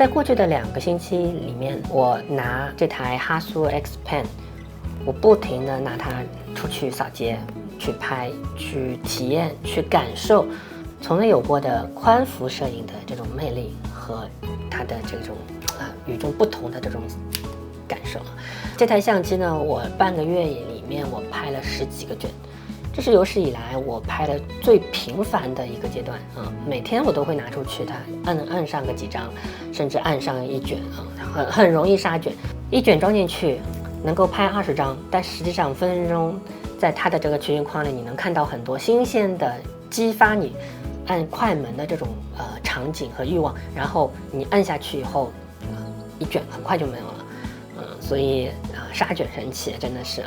在过去的2个星期里面，我拿这台哈苏 X Pen， 我不停地拿它出去扫街、去拍、去体验、去感受从未有过的宽幅摄影的这种魅力和它的这种与众不同的这种感受。这台相机呢，我半个月里面我拍了10几个卷，这是有史以来我拍的最频繁的一个阶段每天我都会拿出去它按上个几张，甚至按上1卷很容易杀卷，1卷装进去能够拍20张，但实际上分分钟在它的这个区域框里，你能看到很多新鲜的激发你按快门的这种场景和欲望，然后你按下去以后1卷很快就没有了所以杀卷神器真的是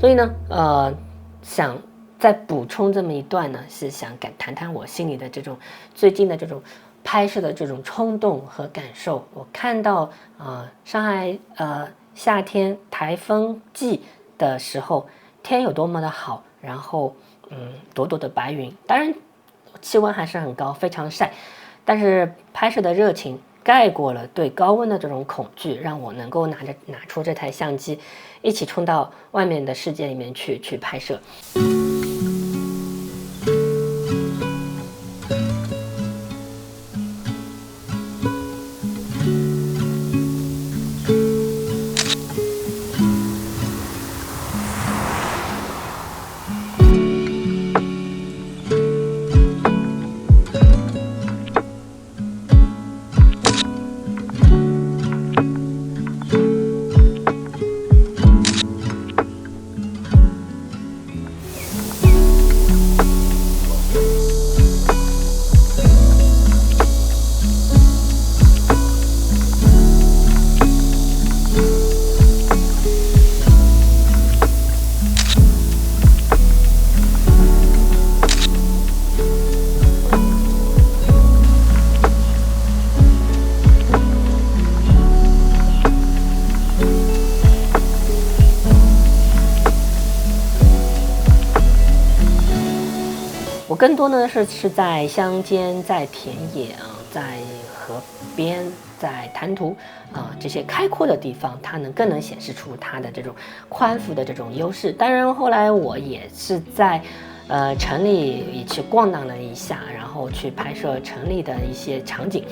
所以呢想再补充这么一段呢，是想谈谈我心里的这种最近的这种拍摄的这种冲动和感受。我看到上海夏天台风季的时候，天有多么的好，然后朵朵的白云，当然气温还是很高，非常晒，但是拍摄的热情盖过了对高温的这种恐惧，让我能够拿出这台相机，一起冲到外面的世界里面去拍摄。我更多呢是在乡间，在田野在河边在谈吐这些开阔的地方，它更能显示出它的这种宽幅的这种优势。当然，后来我也是在城里也去逛荡了一下，然后去拍摄城里的一些场景。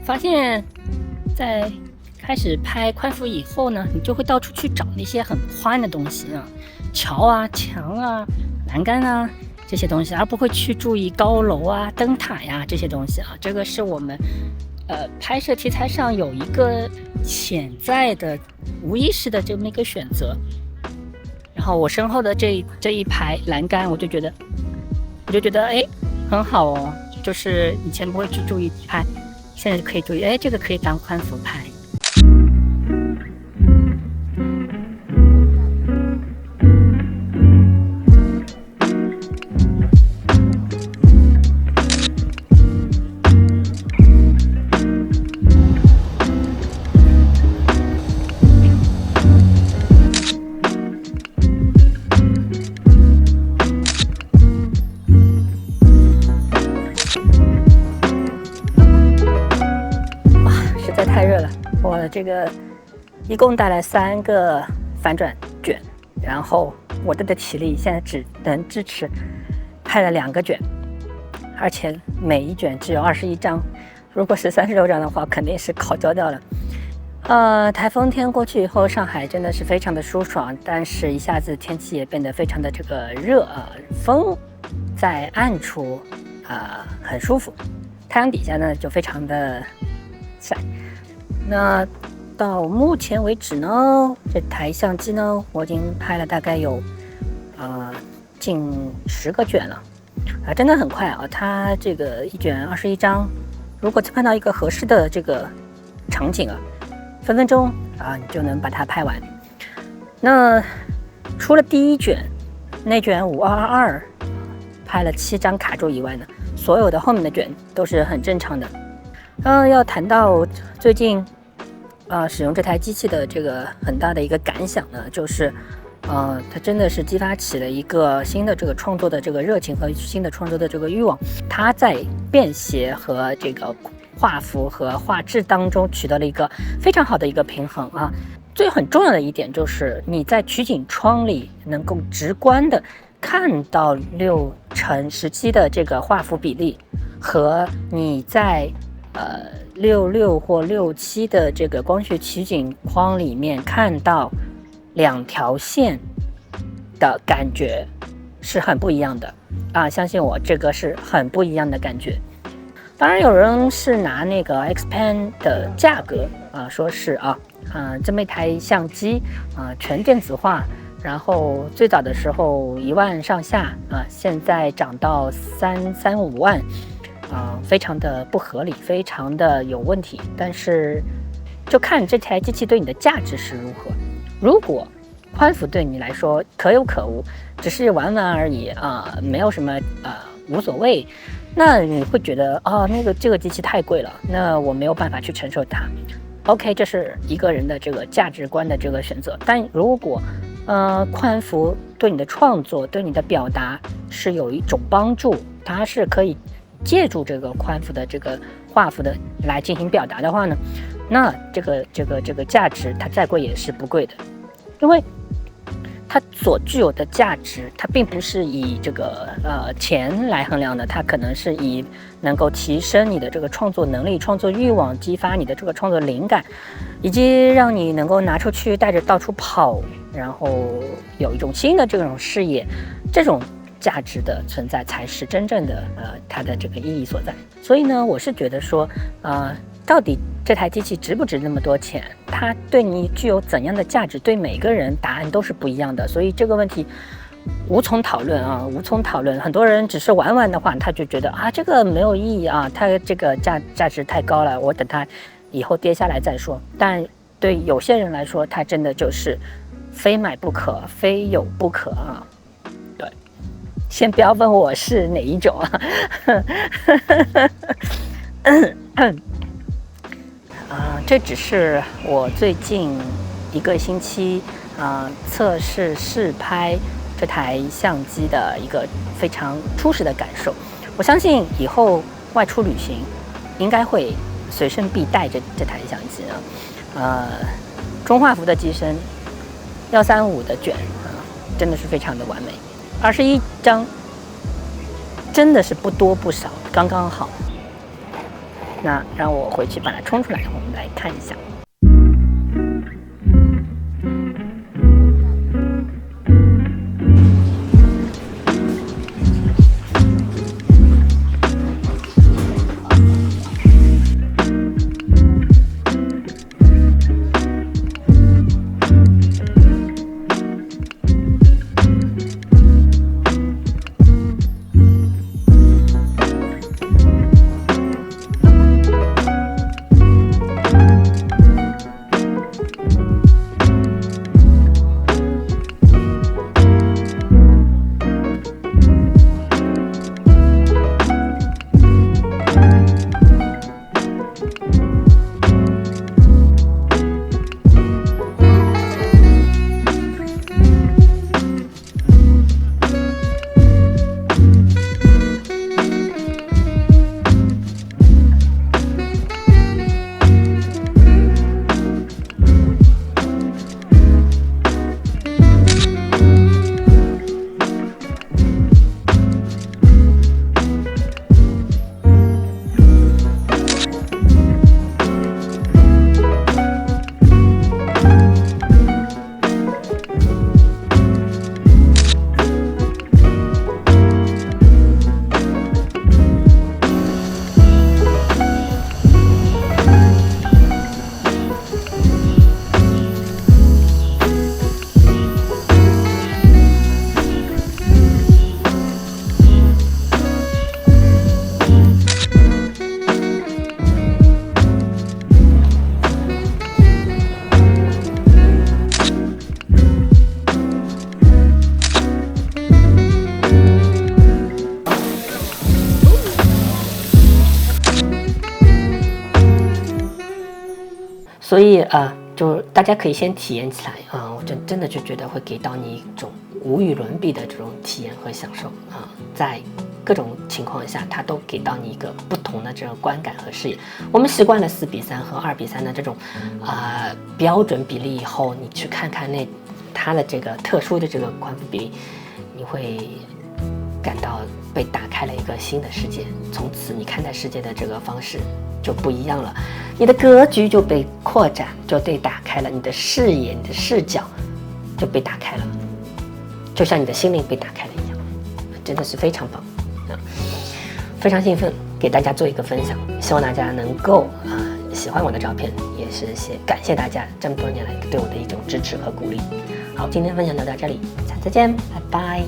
发现在开始拍宽幅以后呢，你就会到处去找那些很宽的东西啊，桥啊、墙啊、栏杆啊这些东西，而不会去注意高楼啊、灯塔呀这些东西啊。这个是我们拍摄题材上有一个潜在的无意识的这么一个选择。然后我身后的这一排栏杆，我就觉得哎很好哦，就是以前不会去注意拍，现在就可以注意，哎，这个可以当宽幅拍。太热了，我这个一共带来3个反转卷，然后我的体力现在只能支持拍了2个卷，而且每一卷只有21张，如果是36张的话，肯定是烤焦掉了。台风天过去以后，上海真的是非常的舒爽，但是一下子天气也变得非常的这个热啊，风在暗处很舒服，太阳底下呢就非常的晒。那到目前为止呢，这台相机呢，我已经拍了大概有近10个卷了，真的很快啊！它这个一卷21张，如果碰到一个合适的这个场景啊，分分钟你就能把它拍完。那除了第一卷那卷5222拍了7张卡住以外呢，所有的后面的卷都是很正常的。要谈到最近使用这台机器的这个很大的一个感想呢，就是它真的是激发起了一个新的这个创作的这个热情和新的创作的这个欲望。它在便携和这个画幅和画质当中取得了一个非常好的一个平衡啊。最很重要的一点就是你在取景窗里能够直观的看到6:17的这个画幅比例，和你在66或67的这个光学取景框里面看到2条线的感觉是很不一样的相信我，这个是很不一样的感觉。当然有人是拿那个 Xpan 的价格说是这么一台相机全电子化，然后最早的时候1万上下啊，现在涨到3、5万，非常的不合理，非常的有问题。但是就看这台机器对你的价值是如何。如果宽幅对你来说可有可无，只是玩玩而已啊，没有什么无所谓，那你会觉得这个机器太贵了，那我没有办法去承受它。OK， 这是一个人的这个价值观的这个选择。但如果宽幅对你的创作、对你的表达是有一种帮助，它是可以借助这个宽幅的这个画幅的来进行表达的话呢，那这个价值它再贵也是不贵的，因为它所具有的价值，它并不是以这个钱来衡量的，它可能是以能够提升你的这个创作能力、创作欲望，激发你的这个创作灵感，以及让你能够拿出去带着到处跑，然后有一种新的这种视野，这种价值的存在才是真正的它的这个意义所在。所以呢，我是觉得说到底这台机器值不值那么多钱，它对你具有怎样的价值，对每个人答案都是不一样的。所以这个问题无从讨论啊，无从讨论。很多人只是玩玩的话，他就觉得这个没有意义啊，它这个价值太高了，我等它以后跌下来再说。但对有些人来说，它真的就是非买不可，非有不可啊。对，先不要问我是哪一种这只是我最近1个星期测试试拍这台相机的一个非常初始的感受。我相信以后外出旅行应该会随身必带着这台相机中画幅的机身，135的卷真的是非常的完美，21张真的是不多不少，刚刚好。那让我回去把它冲出来，我们来看一下。所以就大家可以先体验起来我真的就觉得会给到你一种无与伦比的这种体验和享受在各种情况下，它都给到你一个不同的这个观感和视野。我们习惯了4:3和2:3的这种标准比例以后，你去看看它的这个特殊的这个宽幅比例，你会感到被打开了一个新的世界。从此你看待世界的这个方式就不一样了，你的格局就被扩展，就被打开了，你的视野、你的视角就被打开了，就像你的心灵被打开了一样，真的是非常棒非常兴奋，给大家做一个分享，希望大家能够喜欢我的照片，也是感谢大家这么多年来对我的一种支持和鼓励。好，今天分享就到这里，下次再见，拜拜。